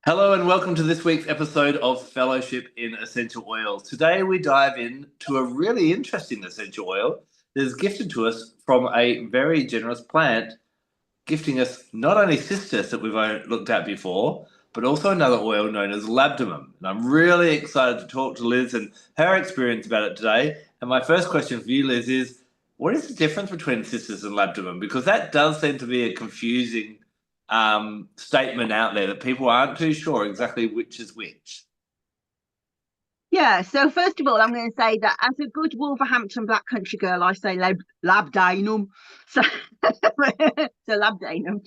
Hello and welcome to this week's episode of Fellowship in Essential Oils. Today we dive into a really interesting essential oil that is gifted to us from a very generous plant, gifting us not only cistus that we've looked at before, but also another oil known as labdanum. And I'm really excited to talk to Liz and her experience about it today. And my first question for you, Liz, is what is the difference between cistus and labdanum? Because that does seem to be a confusing statement out there that people aren't too sure exactly which is which. Yeah, so first of all, I'm going to say that as a good Wolverhampton Black Country girl, I say labdanum. So, so labdanum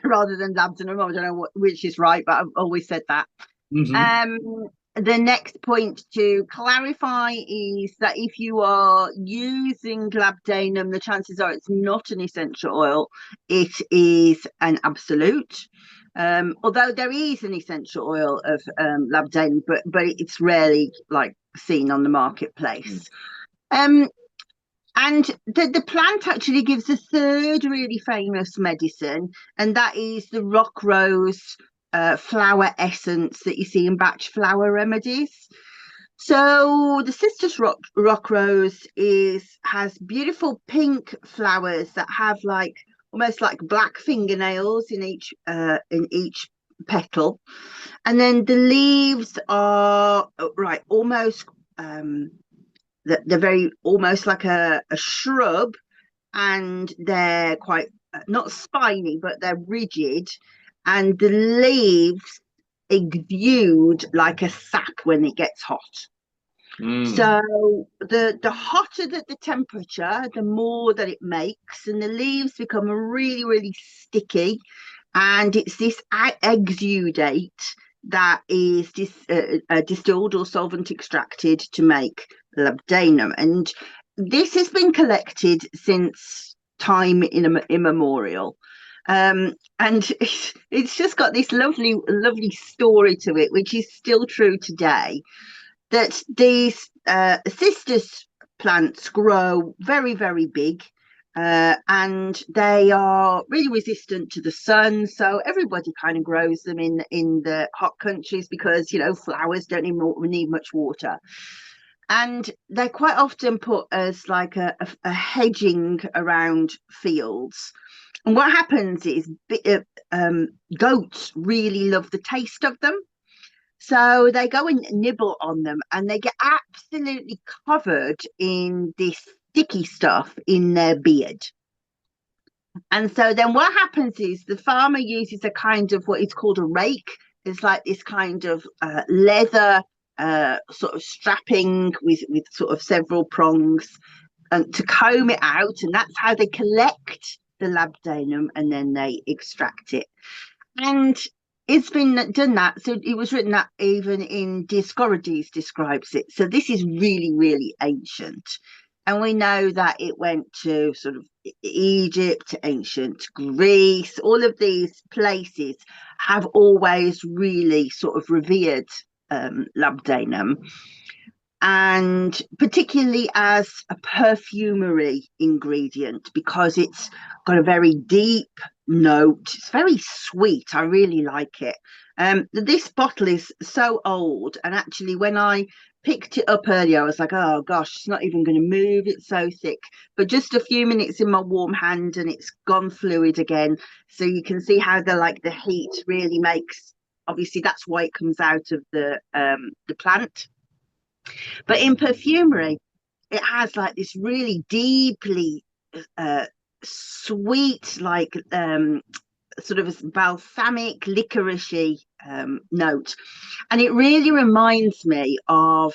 rather than labdanum. I don't know which is right, but I've always said that. Hmm. Um, the next point to clarify is that if you are using labdanum, the chances are it's not an essential oil, it is an absolute. Although there is an essential oil of labdanum, but it's rarely like seen on the marketplace. Um, and the plant actually gives a third really famous medicine, and that is the rock rose flower essence that you see in batch flower remedies. So the Cistus rock rose has beautiful pink flowers that have like almost like black fingernails in each petal, and then the leaves are right almost they're very almost like a shrub, and they're quite not spiny, but they're rigid, and the leaves exude like a sap when it gets hot. Mm. So the hotter the temperature, the more that it makes, and the leaves become really, really sticky. And it's this exudate that is distilled or solvent extracted to make labdanum. And this has been collected since time immemorial. And it's just got this lovely, lovely story to it, which is still true today, that these cistus plants grow very, very big. And they are really resistant to the sun, so everybody kind of grows them in the hot countries because flowers don't need much water, and they're quite often put as like a hedging around fields. And what happens is goats really love the taste of them, so they go and nibble on them and they get absolutely covered in this sticky stuff in their beard. And so then what happens is the farmer uses a kind of what is called a rake. It's like this kind of leather sort of strapping with sort of several prongs, to comb it out. And that's how they collect the labdanum and then they extract it. And it's been done that. So it was written that even in Dioscorides describes it. So this is really, really ancient. And we know that it went to sort of Egypt, ancient Greece, all of these places have always really sort of revered labdanum, and particularly as a perfumery ingredient because it's got a very deep note. It's very sweet. I really like it. This bottle is so old, and actually, when I picked it up earlier, I was like, "Oh gosh, it's not even going to move. It's so thick." But just a few minutes in my warm hand, and it's gone fluid again. So you can see how the heat really makes. Obviously, that's why it comes out of the plant. But in perfumery, it has like this really deeply uh, sweet, like sort of balsamic, licoricey note. And it really reminds me of,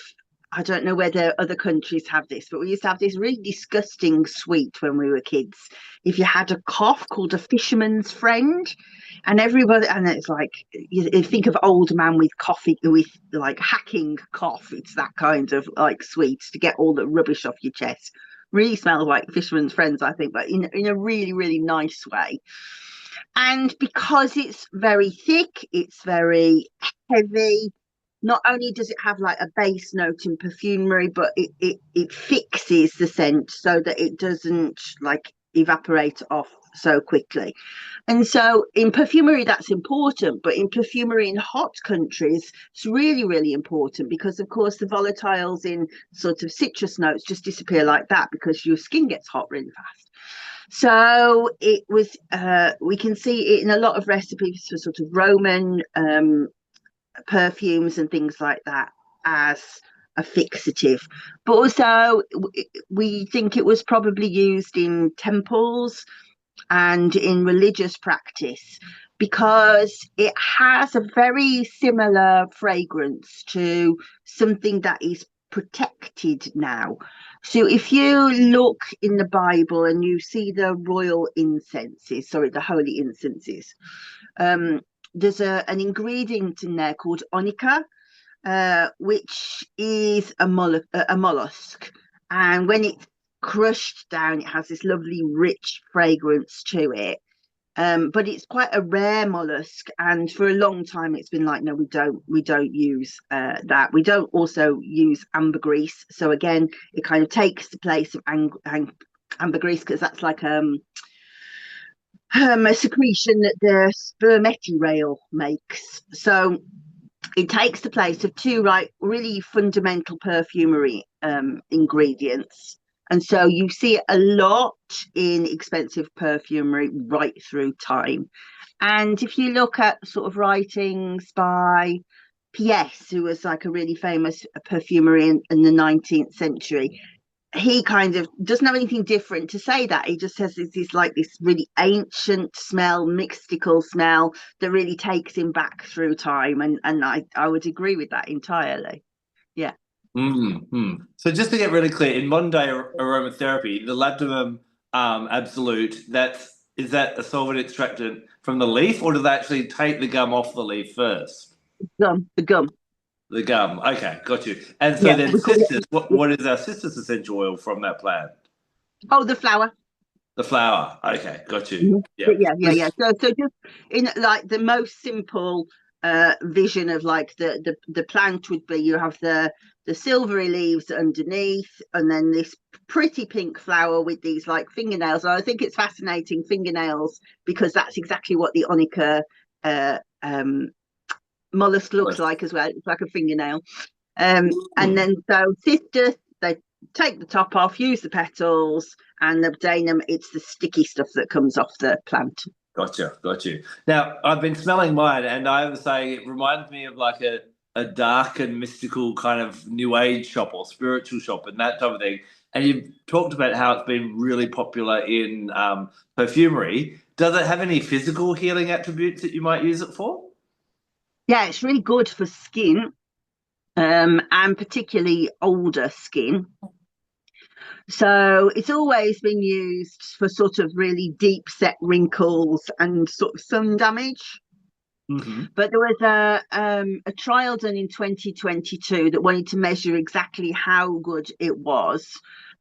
I don't know whether other countries have this, but we used to have this really disgusting sweet when we were kids. If you had a cough called a fisherman's friend, and everybody, and it's like you think of old man with coffee, with like hacking cough. It's that kind of like sweet to get all the rubbish off your chest. Really smells like fisherman's friends, I think, but in a really, really nice way. And because it's very thick, it's very heavy. Not only does it have like a base note in perfumery, but it fixes the scent so that it doesn't like evaporate off so quickly. And so in perfumery, that's important. But in perfumery in hot countries, it's really, really important because, of course, the volatiles in sort of citrus notes just disappear like that because your skin gets hot really fast. So it was, we can see it in a lot of recipes for sort of Roman perfumes and things like that as a fixative. But also, we think it was probably used in temples and in religious practice because it has a very similar fragrance to something that is protected now. So if you look in the Bible and you see the royal incenses, sorry, the holy incenses, there's an ingredient in there called onycha, which is a mollusk. And when it's crushed down, it has this lovely rich fragrance to it. But it's quite a rare mollusk, and for a long time it's been like, no, we don't use that. We don't also use ambergris. So again, it kind of takes the place of ambergris because that's like a secretion that the spermety makes. So it takes the place of two really fundamental perfumery ingredients. And so you see it a lot in expensive perfumery right through time. And if you look at sort of writings by P.S., who was like a really famous perfumer in the 19th century, he kind of doesn't have anything different to say that. He just says this like this really ancient smell, mystical smell that really takes him back through time. And I would agree with that entirely. Yeah. Mm-hmm. So just to get really clear, in modern day aromatherapy, the Labdanum absolute, is that a solvent extracted from the leaf, or do they actually take the gum off the leaf first? The gum. The gum. Okay, got you. And so Yeah, then we call cistus, it. what is our cistus essential oil from that plant? Oh, the flower. The flower. Okay, got you. Mhm. Yeah. Yeah. So just in like the most simple vision of like the plant would be, you have the silvery leaves underneath, and then this pretty pink flower with these like fingernails. And I think it's fascinating, fingernails, because that's exactly what the onycha uh, um, mollusk looks like as well. It's like a fingernail. And then so cistus, they take the top off, use the petals, and labdanum, it's the sticky stuff that comes off the plant. Gotcha, got you. Now, I've been smelling mine, and I would say it reminds me of like a dark and mystical kind of new age shop or spiritual shop and that type of thing. And you've talked about how it's been really popular in perfumery. Does it have any physical healing attributes that you might use it for? Yeah, it's really good for skin, and particularly older skin. So it's always been used for sort of really deep set wrinkles and sort of sun damage. Mm-hmm. But there was a trial done in 2022 that wanted to measure exactly how good it was.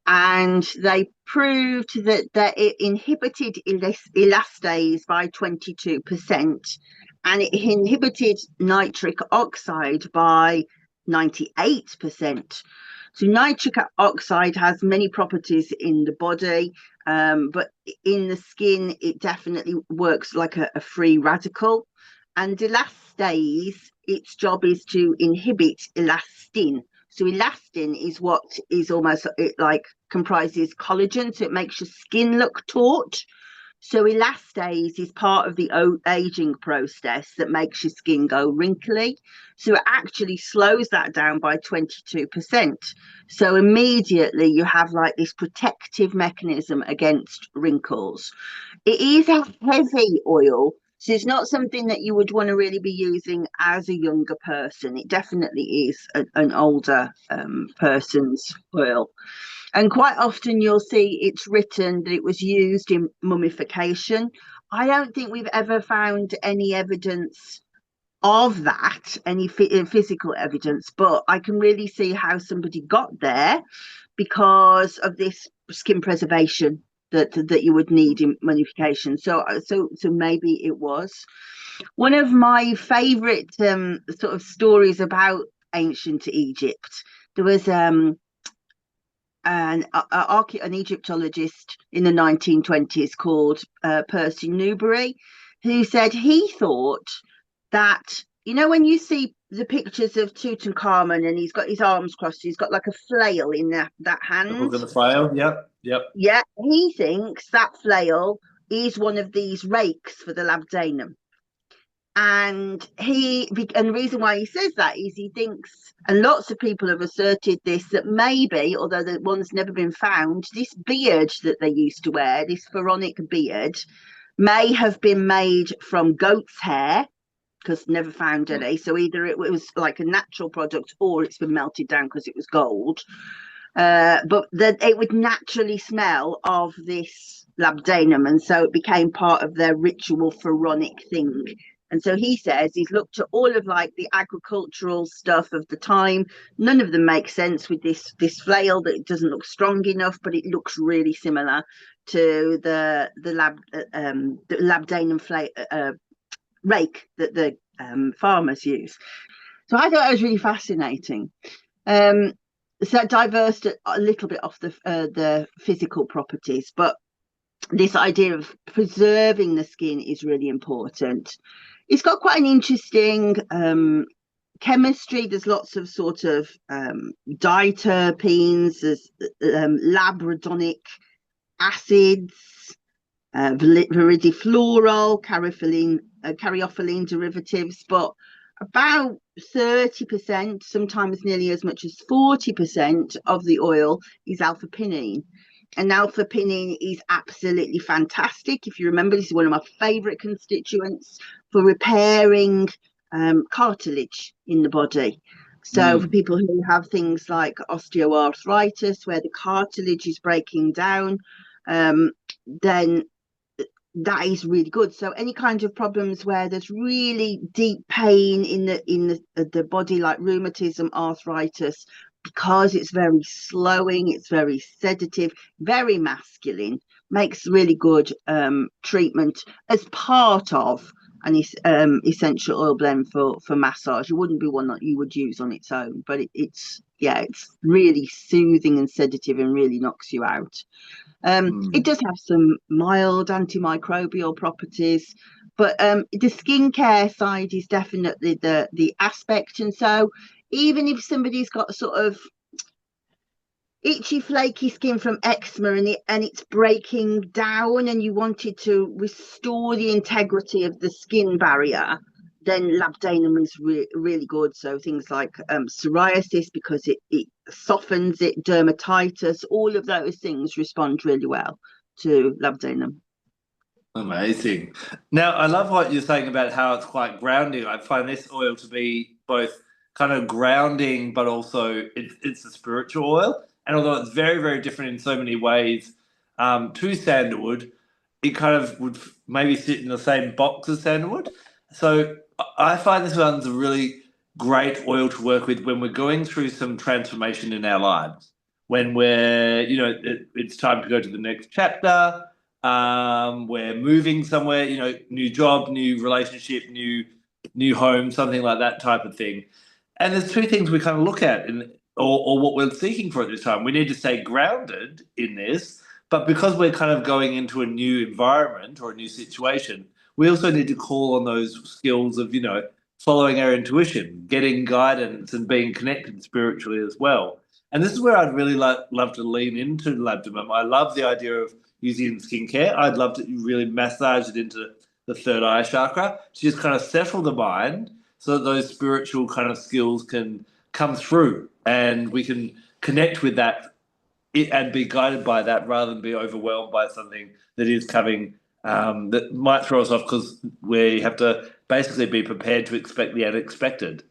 And they proved that it inhibited elastase by 22%, and it inhibited nitric oxide by 98%. So nitric oxide has many properties in the body, but in the skin, it definitely works like a free radical. And elastase, its job is to inhibit elastin. So elastin is what is almost, it like comprises collagen, so it makes your skin look taut. So elastase is part of the aging process that makes your skin go wrinkly. So it actually slows that down by 22%. So immediately you have like this protective mechanism against wrinkles. It is a heavy oil, so it's not something that you would want to really be using as a younger person. It definitely is an older person's oil. And quite often you'll see it's written that it was used in mummification. I don't think we've ever found any evidence of that, any physical evidence, but I can really see how somebody got there because of this skin preservation that you would need in mummification. So maybe it was. One of my favorite sort of stories about ancient Egypt, there was an Egyptologist in the 1920s called Percy Newbery, who said he thought that, you know, when you see the pictures of Tutankhamun and he's got his arms crossed, he's got like a flail in that The hand. hook and the flail. Yep. Yep. Yeah, he thinks that flail is one of these rakes for the labdanum. And the reason why he says that is he thinks, and lots of people have asserted this, that maybe, although the one's never been found, this beard that they used to wear, this pharaonic beard, may have been made from goat's hair, because never found any. So either it was like a natural product or it's been melted down because it was gold. But that it would naturally smell of this labdanum, and so it became part of their ritual pharaonic thing. And so he says he's looked at all of like the agricultural stuff of the time. None of them make sense with this flail, that it doesn't look strong enough, but it looks really similar to the labdanum rake that the farmers use. So I thought that was really fascinating. So that diverged a little bit off the physical properties, but this idea of preserving the skin is really important. It's got quite an interesting chemistry. There's lots of sort of diterpenes, there's labradonic acids, viridifluorol, caryophyllene derivatives, but about 30%, sometimes nearly as much as 40% of the oil is alpha-pinene. And alpha-pinene is absolutely fantastic. If you remember, this is one of my favourite constituents for repairing cartilage in the body. So for people who have things like osteoarthritis, where the cartilage is breaking down, then that is really good. So any kind of problems where there's really deep pain in the body, like rheumatism, arthritis, because it's very slowing, it's very sedative, very masculine, makes really good treatment as part of an essential oil blend for massage. It wouldn't be one that you would use on its own, but it's really soothing and sedative and really knocks you out. It does have some mild antimicrobial properties, but the skincare side is definitely the aspect. And so even if somebody's got sort of itchy, flaky skin from eczema and it's breaking down, and you wanted to restore the integrity of the skin barrier, then labdanum is really good. So things like psoriasis, because it softens it, dermatitis, all of those things respond really well to labdanum. Amazing. Now, I love what you're saying about how it's quite grounding. I find this oil to be both kind of grounding, but also it's a spiritual oil. And although it's very, very different in so many ways to sandalwood, it kind of would maybe sit in the same box as sandalwood. So I find this one's a really great oil to work with when we're going through some transformation in our lives. When we're, it's time to go to the next chapter. We're moving somewhere, new job, new relationship, new home, something like that type of thing. And there's two things we kind of look at or what we're seeking for at this time. We need to stay grounded in this, but because we're kind of going into a new environment or a new situation, we also need to call on those skills of, following our intuition, getting guidance and being connected spiritually as well. And this is where I'd really love to lean into labdanum. I love the idea of using it in skincare. I'd love to really massage it into the third eye chakra to just kind of settle the mind so that those spiritual kind of skills can come through and we can connect with that and be guided by that rather than be overwhelmed by something that is coming that might throw us off, because we have to basically be prepared to expect the unexpected.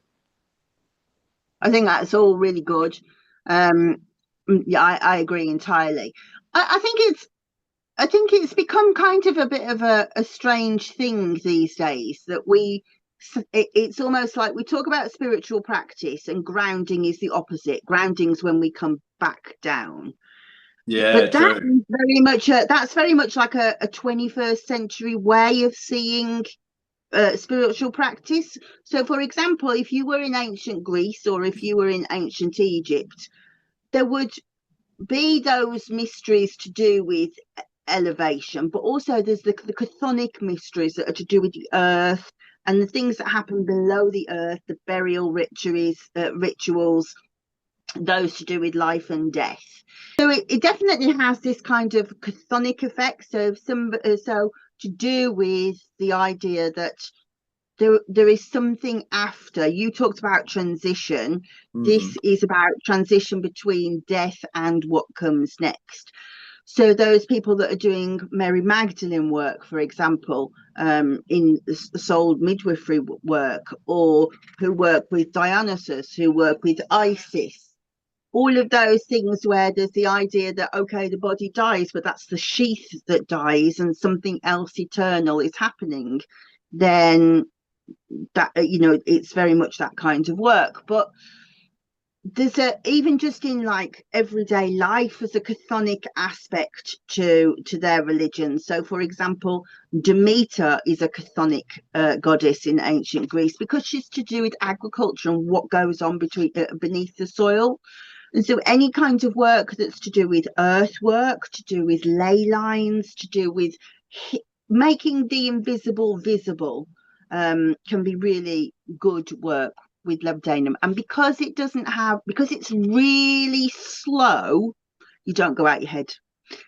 I think that's all really good. Yeah, I agree entirely. I think it's become kind of a bit of a strange thing these days that it's almost like we talk about spiritual practice, and grounding is the opposite. Grounding is when we come back down. Yeah, But true. that's very much like a 21st century way of seeing spiritual practice. So, for example, if you were in ancient Greece or if you were in ancient Egypt, there would be those mysteries to do with elevation, but also there's the chthonic mysteries that are to do with the earth and the things that happen below the earth, the burial rituals, those to do with life and death. So it definitely has this kind of chthonic effect. So to do with the idea that there is something after. You talked about transition. This is about transition between death and what comes next. So those people that are doing Mary Magdalene work, for example, in soul midwifery work, or who work with Dionysus, who work with Isis, all of those things where there's the idea that, okay, the body dies, but that's the sheath that dies and something else eternal is happening, then that, it's very much that kind of work. But there's even just in like everyday life, there's a chthonic aspect to their religion. So for example, Demeter is a chthonic goddess in ancient Greece because she's to do with agriculture and what goes on beneath the soil. And so any kind of work that's to do with earthwork, to do with ley lines, to do with making the invisible visible, can be really good work with Labdanum. And because it's really slow, you don't go out your head.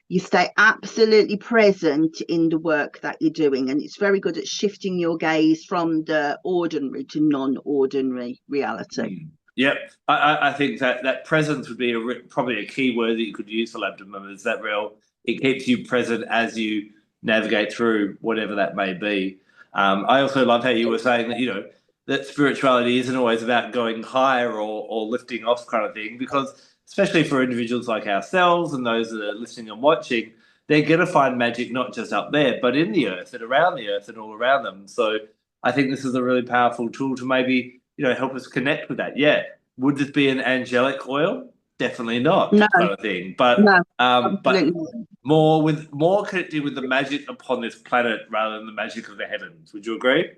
You stay absolutely present in the work that you're doing, and it's very good at shifting your gaze from the ordinary to non-ordinary reality. Yep, I think that presence would be probably a key word that you could use for Labdanum. Is that real? It keeps you present as you navigate through whatever that may be. I also love how you were saying that that spirituality isn't always about going higher or lifting off kind of thing, because especially for individuals like ourselves and those that are listening and watching, they're going to find magic not just up there, but in the earth and around the earth and all around them. So I think this is a really powerful tool to maybe help us connect with that. Yeah, would this be an angelic oil? Definitely not, No, kind of thing. But absolutely more connected with the magic upon this planet rather than the magic of the heavens. Would you agree?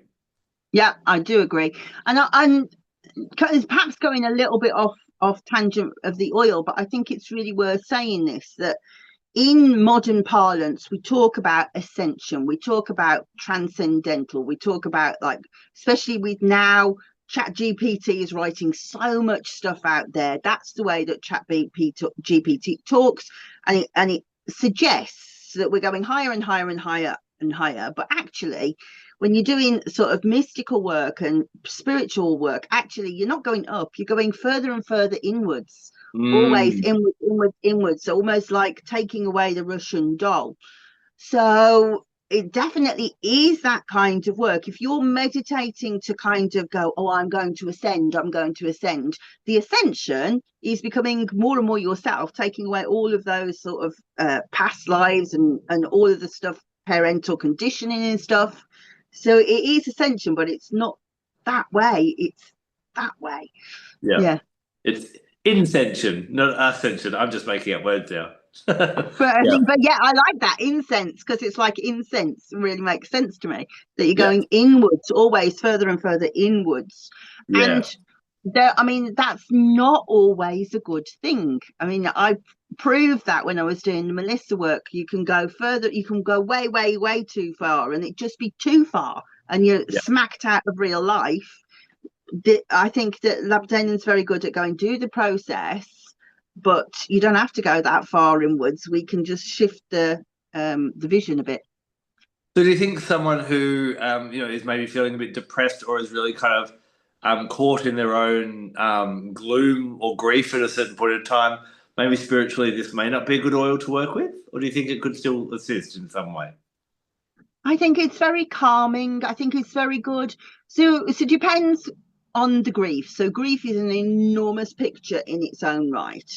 Yeah, I do agree. And I'm perhaps going a little bit off tangent of the oil, but I think it's really worth saying this, that in modern parlance, we talk about ascension, we talk about transcendental, we talk about, like, especially with now ChatGPT is writing so much stuff out there. That's the way that ChatGPT talks, and it suggests that we're going higher and higher and higher and higher. But actually, when you're doing sort of mystical work and spiritual work, actually you're not going up, you're going further and further inwards. Always inwards, so almost like taking away the Russian doll. So it definitely is that kind of work. If you're meditating to kind of go, oh, I'm going to ascend, the ascension is becoming more and more yourself, taking away all of those sort of past lives and all of the stuff, parental conditioning and stuff. So it is ascension, but it's not that way, it's that way. Yeah. It's incension, not ascension. I'm just making up words now. But yeah, I like that incense, because it's like incense really makes sense to me, that you're going inwards, always further and further inwards. And that's not always a good thing. I mean, I proved that when I was doing the Melissa work. You can go further, you can go way, way, way too far, and it just be too far, and you're smacked out of real life. I think that Labdanum's very good at going do the process, but you don't have to go that far inwards. We can just shift the vision a bit. So do you think someone who is maybe feeling a bit depressed or is really kind of caught in their own gloom or grief at a certain point in time, maybe spiritually this may not be a good oil to work with? Or do you think it could still assist in some way? I think it's very calming. I think it's very good. So it depends on the grief. So grief is an enormous picture in its own right.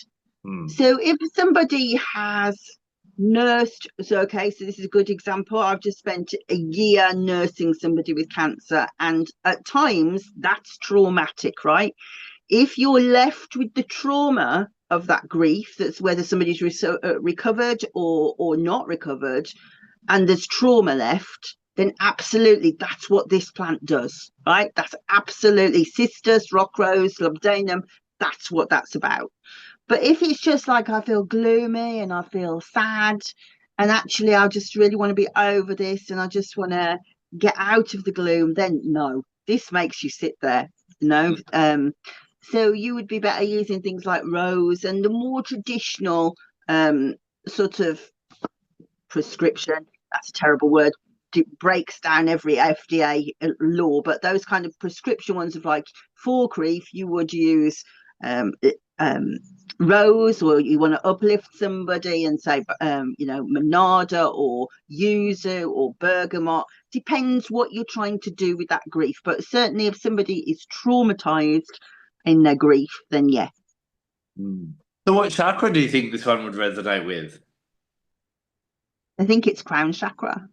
So if somebody has nursed, so this is a good example. I've just spent a year nursing somebody with cancer, and at times that's traumatic, right? If you're left with the trauma of that grief, that's whether somebody's recovered or not recovered, and there's trauma left, then absolutely that's what this plant does, right? That's absolutely Cistus, rock rose, Labdanum, that's what that's about. But if it's just like I feel gloomy and I feel sad, and actually I just really want to be over this and I just want to get out of the gloom, then no, this makes you sit there, you know. So you would be better using things like rose and the more traditional sort of prescription. That's a terrible word. It breaks down every FDA law, but those kind of prescription ones of like for grief, you would use um, um, rose, or you want to uplift somebody and say, monarda or yuzu or bergamot. Depends what you're trying to do with that grief. But certainly, if somebody is traumatized in their grief, then yeah. So what chakra do you think this one would resonate with? I think it's crown chakra.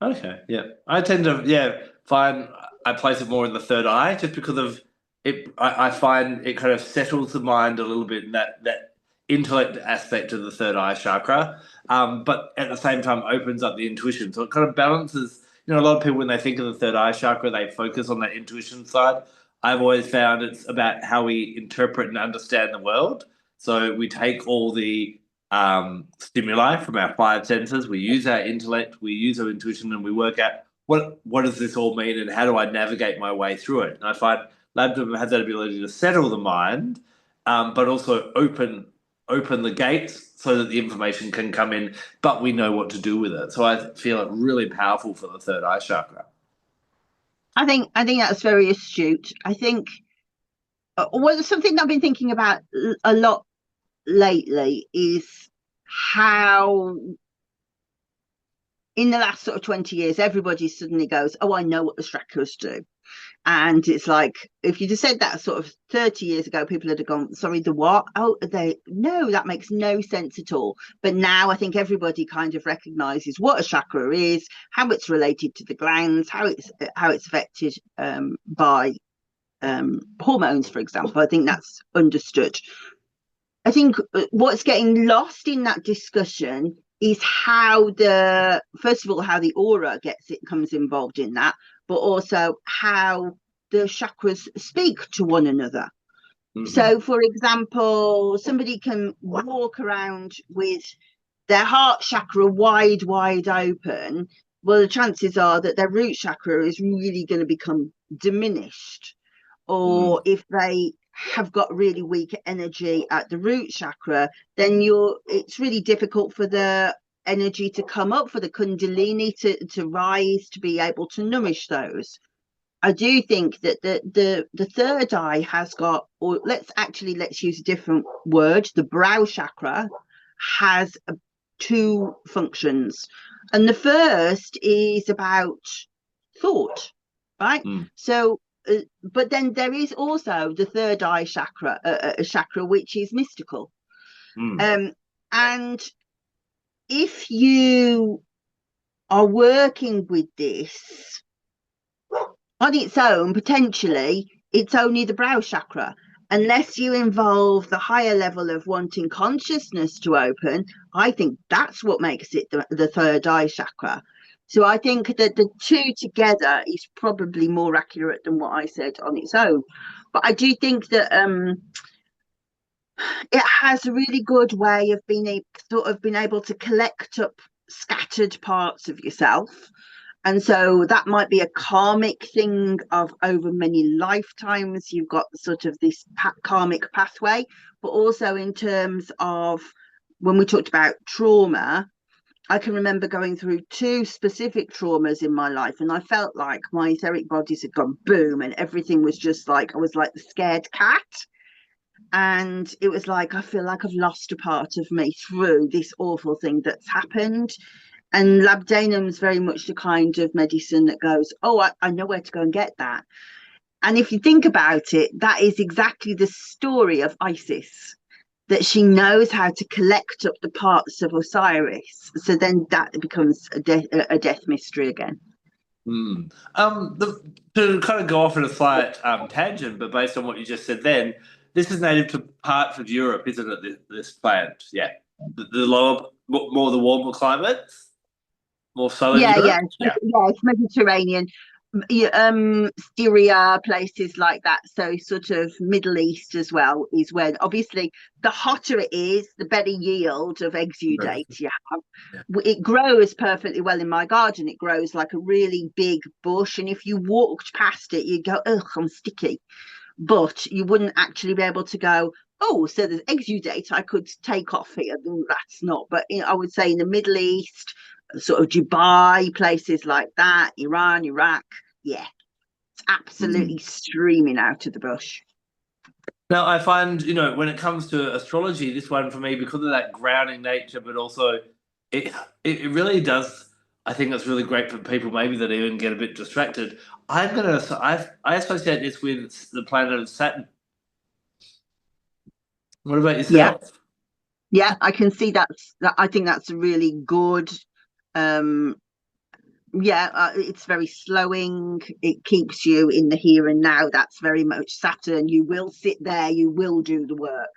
Okay, yeah. I tend to, find I place it more in the third eye just because of it. I find it kind of settles the mind a little bit in that intellect aspect of the third eye chakra, but at the same time opens up the intuition. So it kind of balances, a lot of people when they think of the third eye chakra, they focus on that intuition side. I've always found it's about how we interpret and understand the world. So we take all the stimuli from our five senses. We use our intellect, we use our intuition, and we work out what does this all mean and how do I navigate my way through it. And I find Labdanum has that ability to settle the mind, but also open the gates so that the information can come in, but we know what to do with it. So I feel it really powerful for the third eye chakra. I think that's very astute. I think something I've been thinking about a lot lately is how in the last sort of 20 years everybody suddenly goes, oh, I know what the chakras do. And it's like, if you just said that sort of 30 years ago, people would have gone, sorry, the what? Oh, no, that makes no sense at all. But now I think everybody kind of recognizes what a chakra is, how it's related to the glands, how it's affected by hormones, for example. I think that's understood. I think what's getting lost in that discussion is first of all, how the aura comes involved in that, but also how the chakras speak to one another. So, for example, somebody can walk around with their heart chakra wide open. Well, the chances are that their root chakra is really going to become diminished. Or if they have got really weak energy at the root chakra, then it's really difficult for the energy to come up, for the kundalini to rise, to be able to nourish those. I do think that the third eye has got, or let's use a different word. The brow chakra has two functions, and the first is about thought, right? So but then there is also the third eye chakra, a chakra which is mystical. And if you are working with this on its own, potentially it's only the brow chakra. Unless you involve the higher level of wanting consciousness to open, I think that's what makes it the third eye chakra. So I think that the two together is probably more accurate than what I said on its own. But I do think that it has a really good way of being able to collect up scattered parts of yourself. And so that might be a karmic thing of over many lifetimes. You've got sort of this karmic pathway, but also in terms of when we talked about trauma, I can remember going through two specific traumas in my life, and I felt like my etheric bodies had gone boom, and everything was just like I was like the scared cat. And it was like I feel like I've lost a part of me through this awful thing that's happened. And Labdanum is very much the kind of medicine that goes, oh, I know where to go and get that. And if you think about it, that is exactly the story of Isis, that she knows how to collect up the parts of Osiris. So then that becomes a death mystery again. To kind of go off in a slight tangent, but based on what you just said then, this is native to parts of Europe, isn't it, this plant? Yeah. The lower, more the warmer climates? More southern Europe? Yeah, it's Mediterranean. Syria, places like that. So sort of Middle East as well is where obviously the hotter it is, the better yield of exudate you have. Yeah. It grows perfectly well in my garden. It grows like a really big bush, and if you walked past it, you'd go, "Ugh, I'm sticky." But you wouldn't actually be able to go, "Oh, so there's exudate I could take off here." That's not. But I would say in the Middle East, sort of Dubai, places like that, Iran, Iraq, yeah, it's absolutely streaming out of the bush. Now, I find, when it comes to astrology, this one for me, because of that grounding nature, but also it it really does. I think it's really great for people maybe that even get a bit distracted. I associate this with the planet of Saturn. What about Yeah, yourself? yeah, I can see that. I think that's a really good. Um, yeah, it's very slowing. It keeps you in the here and now. That's very much Saturn. You will sit there. You will do the work.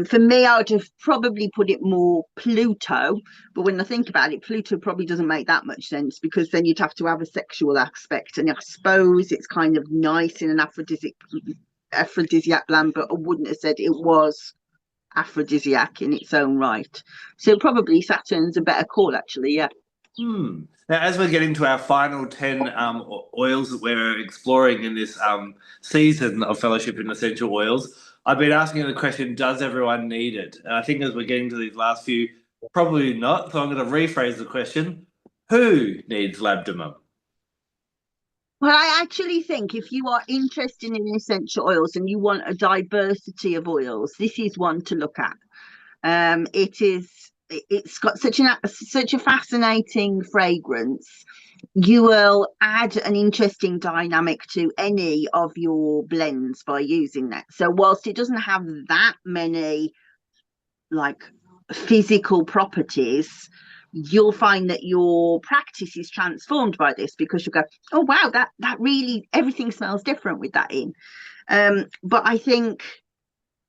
For me, I would have probably put it more Pluto, but when I think about it, Pluto probably doesn't make that much sense because then you'd have to have a sexual aspect, and I suppose it's kind of nice in an aphrodisiac land, but I wouldn't have said it was aphrodisiac in its own right. So probably Saturn's a better call, actually. Yeah. Now, as we're getting to our final 10 oils that we're exploring in this season of Fellowship in Essential Oils, I've been asking the question, does everyone need it? And I think as we're getting to these last few, probably not. So I'm going to rephrase the question. Who needs labdanum? Well, I actually think if you are interested in essential oils and you want a diversity of oils, this is one to look at. It's got such a fascinating fragrance. You will add an interesting dynamic to any of your blends by using that. So whilst it doesn't have that many like physical properties, you'll find that your practice is transformed by this because you go, "Oh wow, that really everything smells different with that in." But I think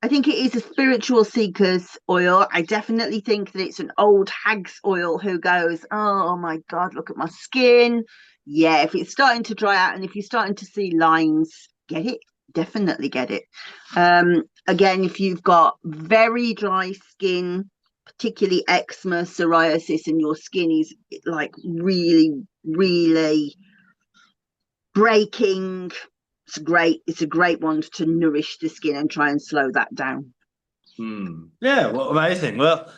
it is a spiritual seeker's oil. I definitely think that it's an old hag's oil who goes, "Oh my God, look at my skin." Yeah, if it's starting to dry out and if you're starting to see lines, get it. Definitely get it. Again, if you've got very dry skin, particularly eczema, psoriasis, and your skin is like really, really breaking, it's great. It's a great one to nourish the skin and try and slow that down. Yeah, well, amazing. Well,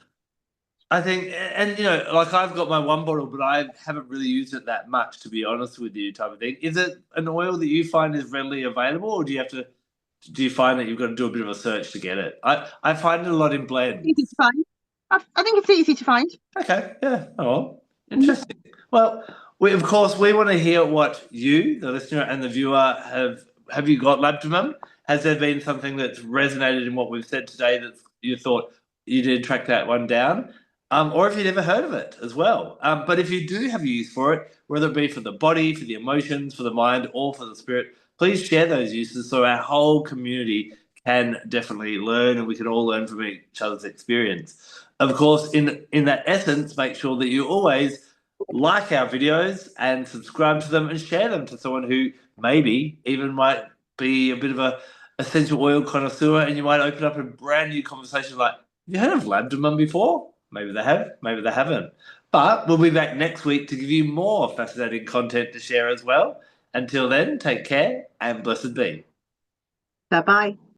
I think, and like I've got my one bottle, but I haven't really used it that much, to be honest with you, type of thing. Is it an oil that you find is readily available, or do you find that you've got to do a bit of a search to get it? I find it a lot in Easy to blends. find. I think it's easy to find. Okay, yeah. Oh, well, interesting. Well, we want to hear what you, the listener and the viewer, have you got Labdanum? Has there been something that's resonated in what we've said today that you thought you did track that one down? Or if you'd ever heard of it as well. But if you do have a use for it, whether it be for the body, for the emotions, for the mind, or for the spirit, please share those uses so our whole community can definitely learn and we can all learn from each other's experience. Of course, in that essence, make sure that you always like our videos and subscribe to them and share them to someone who maybe even might be a bit of a essential oil connoisseur, and you might open up a brand new conversation like, have you heard of Labdanum before? Maybe they have, maybe they haven't. But we'll be back next week to give you more fascinating content to share as well. Until then, take care and blessed be. Bye bye.